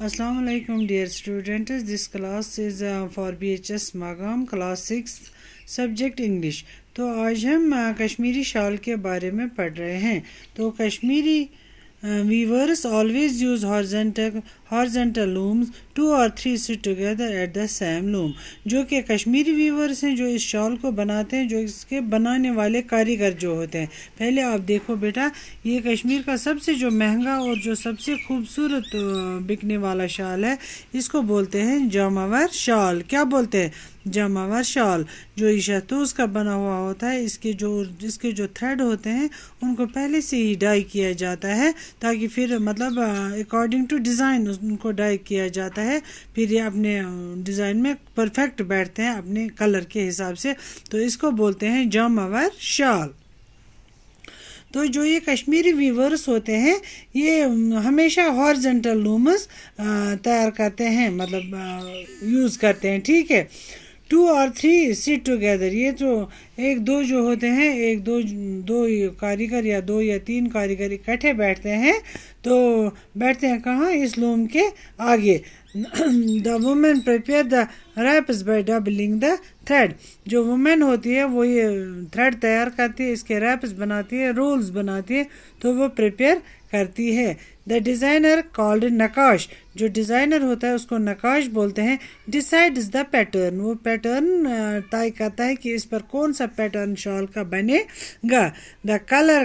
Assalamu alaikum dear students. This class is for BHS Magam class 6 subject English. تو آج ہم کشمیری شال کے بارے میں پڑھ رہے ہیں. تو Kashmiri weavers always use horizontal looms. 2 or 3 sit together at the same loom. جو کہ کشمیری ویورز ہیں جو اس شال کو بناتے ہیں، جو اس کے بنانے والے کاریگر جو ہوتے ہیں. پہلے آپ دیکھو بیٹا، یہ کشمیر کا سب سے جو مہنگا اور جو سب سے خوبصورت بکنے والا شال ہے، اس کو بولتے ہیں جامور شال. کیا بولتے ہیں؟ جامور شال. جو یہ شہتوت کا بنا ہوا ہوتا ہے، اس کے جو تھریڈ ہوتے ہیں ان کو پہلے سے ہی ڈائی کیا جاتا ہے، تاکہ پھر مطلب اکارڈنگ ٹو ڈیزائن ان کو ڈائی کیا جاتا ہے، پھر یہ اپنے ڈیزائن میں پرفیکٹ بیٹھتے ہیں اپنے کلر کے حساب سے. تو اس کو بولتے ہیں جامور شال. تو جو یہ کشمیری ویورز ہوتے ہیں یہ ہمیشہ ہارزنٹل لومز تیار کرتے ہیں، مطلب یوز کرتے ہیں. ٹھیک ہے. 2 or 3 sit together. یہ جو ایک دو جو ہوتے ہیں، ایک دو کاریگر یا 2 یا 3 کاریگر اکٹھے بیٹھتے ہیں. تو بیٹھتے ہیں کہاں؟ اس لوم کے آگے. The woman prepare the wraps by doubling the thread. جو وومن ہوتی ہے وہ یہ تھریڈ تیار کرتی ہے، اس کے ریپس بناتی ہے، رولز بناتی ہے، تو وہ پریپیئر کرتی ہے. The designer called نقاش. جو ڈیزائنر ہوتا ہے اس کو نقاش بولتے ہیں. Decides the pattern. وہ پیٹرن طے کرتا ہے کہ اس پر کون سا پیٹرن شال کا بنے گا. The color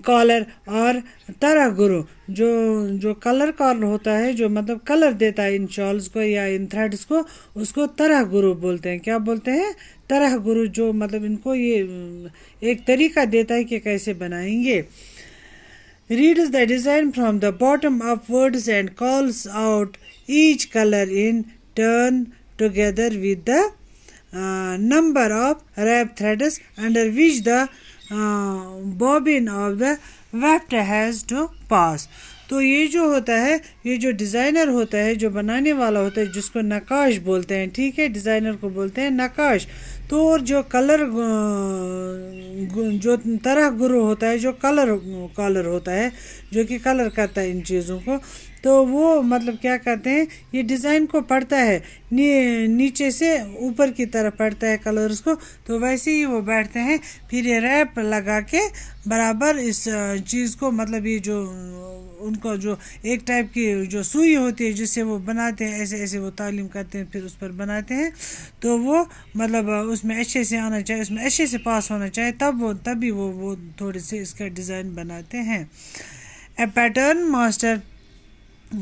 کالر اور طرح گرو. جو کلر کالر ہوتا ہے، جو مطلب کلر دیتا ہے ان شالز کو یا ان تھریڈز کو، اس کو طرح گرو بولتے ہیں. کیا بولتے ہیں؟ طرح گرو. جو مطلب ان کو یہ ایک طریقہ دیتا ہے کہ کیسے بنائیں گے. Reads the design from the bottom upwards and calls out each color in turn together with the number of wrap threads under which the bobbin of the weft has to pass. تو یہ جو ہوتا ہے، یہ جو designer ہوتا ہے، جو بنانے والا ہوتا ہے، جس کو نقاش بولتے ہیں. ٹھیک ہے. ڈیزائنر کو بولتے ہیں نقاش. تو اور جو جو طرح گرو ہوتا ہے، جو کالر ہوتا ہے، جو کہ کلر کرتا ہے ان چیزوں کو، تو وہ مطلب کیا کرتے ہیں، یہ ڈیزائن کو پڑھتا ہے، نیچے سے اوپر کی طرف پڑھتا ہے کلرز کو. تو ویسے ہی وہ بیٹھتے ہیں، پھر یہ ریپ لگا کے برابر اس چیز کو، مطلب یہ جو ان کو جو ایک ٹائپ کی جو سوئی ہوتی ہے جس سے وہ بناتے ہیں، ایسے ایسے وہ تعلیم کرتے ہیں، پھر اس پر بناتے ہیں. تو وہ مطلب اس میں اچھے سے آنا چاہیے، اس میں اچھے سے پاس ہونا چاہیے، تبھی وہ تھوڑے سے اس کا ڈیزائن بناتے ہیں. A pattern master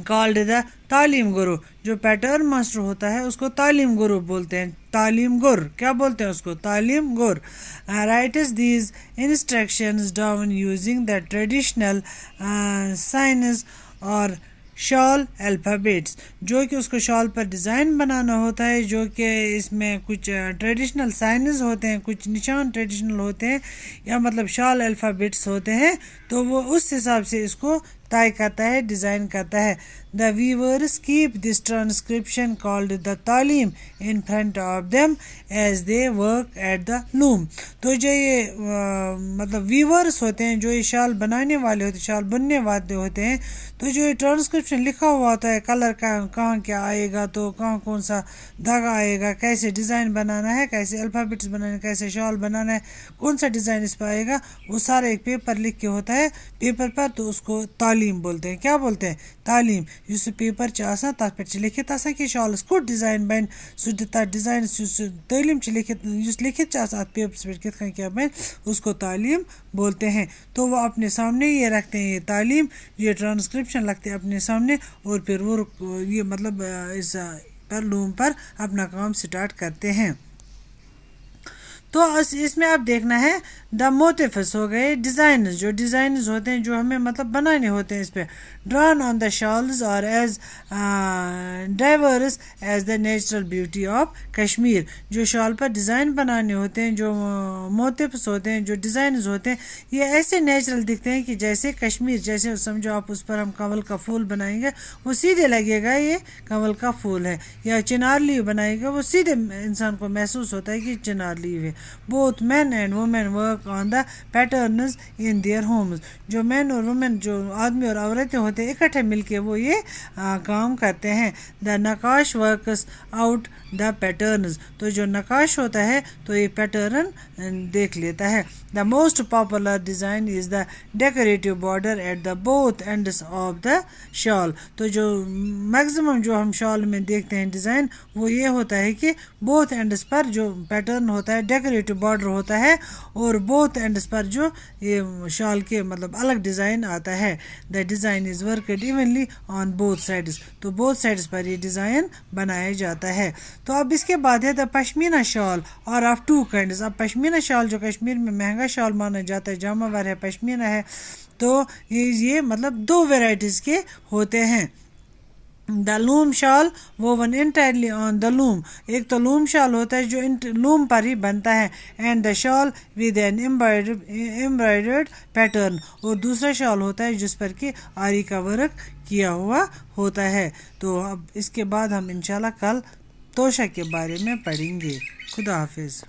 called the تعلیم گرو. جو پیٹرن ماسٹر ہوتا ہے اس کو تعلیم گرو بولتے ہیں. تعلیم گر. کیا بولتے ہیں اس کو؟ تعلیم گر. Writes these instructions down using the traditional signs or شال الفابیٹس. جو کہ اس کو شال پر ڈیزائن بنانا ہوتا ہے، جو کہ اس میں کچھ ٹریڈیشنل سائنز ہوتے ہیں، کچھ نشان ٹریڈیشنل ہوتے ہیں، یا مطلب شال الفابیٹس ہوتے ہیں. تو وہ اس حساب سے اس کو طے کرتا ہے، ڈیزائن کرتا ہے. The weavers keep this transcription called the تعلیم in front of them as they work at the loom. تو جو یہ مطلب ویورز ہوتے ہیں، جو یہ شال بنانے والے ہوتے ہیں، شال بننے والے ہوتے ہیں، تو جو یہ ٹرانسکرپشن لکھا ہوا ہوتا ہے، کلر کا کہاں کیا آئے گا، تو کہاں کون سا دھاگا آئے گا، کیسے ڈیزائن بنانا ہے، کیسے الفابیٹس بنانا ہے، کیسے شال بنانا ہے، کون سا ڈیزائن اس پہ آئے گا، وہ سارا ایک پیپر لکھ کے ہوتا ہے پیپر پر. تو اس کو تعلیم بولتے ہیں. کیا بولتے ہیں؟ تعلیم. اس پیپر آسان تک پہ لکھت آسان کہ شالس کو ڈیزائن بن سہ ڈیزائن تعلیم لکھت لکھت ات پیپرس پہ کت کیا بن، اس کو تعلیم بولتے ہیں. تو وہ اپنے سامنے یہ رکھتے ہیں، یہ تعلیم، یہ ٹرانسکرپشن رکھتے ہیں اپنے سامنے، اور پھر وہ یہ مطلب اس پر لوم پر اپنا کام سٹارٹ کرتے ہیں. تو اس میں آپ دیکھنا ہے دا موٹیفس ہو گئے ڈیزائنز. جو ڈیزائنز ہوتے ہیں جو ہمیں مطلب بنانے ہوتے ہیں اس پہ. Drawn on the shawls are as diverse as the natural beauty of Kashmir. جو شال پر ڈیزائن بنانے ہوتے ہیں، جو موٹیفس ہوتے ہیں، جو ڈیزائنز ہوتے ہیں، یہ ایسے نیچرل دکھتے ہیں کہ جیسے کشمیر، جیسے سمجھو آپ اس پر ہم کنول کا پھول بنائیں گے، وہ سیدھے لگے گا یہ کنول کا پھول ہے. یا چنار لیو بنائے گا، وہ سیدھے انسان کو محسوس ہوتا ہے کہ چنار لیو ہے. both men and women work on the patterns in their homes. جو مین اور وومن جو آدمی اور عورتیں ہوتے ہیں اکٹھے مل کے وہ یہ کام کرتے ہیں. the Naqash works out the patterns. تو جو نقاش ہوتا ہے تو یہ پیٹرن دیکھ لیتا ہے. the most popular design is the decorative border at the both ends of the shawl. تو جو میکسیمم جو ہم شال میں دیکھتے ہیں ڈیزائن وہ یہ ہوتا ہے کہ بوتھ اینڈس پر جو پیٹرن ہوتا ہے ڈیکوریٹو بارڈر ہوتا ہے اور بوتھ اینڈس پر جو یہ شال کے مطلب الگ ڈیزائن آتا ہے. the design is worked evenly on both sides. تو both sides پر یہ ڈیزائن بنایا جاتا ہے. تو اب اس کے بعد ہے the پشمینہ شال اور آف ٹو کائنڈز. اب پشمینہ شال جو کشمیر میں مہنگا شال مانا جاتا ہے جامع ور ہے پشمینہ ہے تو یہ مطلب دو ویرائٹیز کے ہوتے ہیں. the loom shawl woven entirely on the loom. ایک تو لوم شال ہوتا ہے جو لوم پر ہی بنتا ہے and the shawl with an embroidered pattern. اور دوسرا شال ہوتا ہے جس پر کہ آری کا ورک کیا ہوا ہوتا ہے. تو اب اس کے بعد ہم انشاءاللہ کل توشہ کے بارے میں پڑھیں گے. خدا حافظ.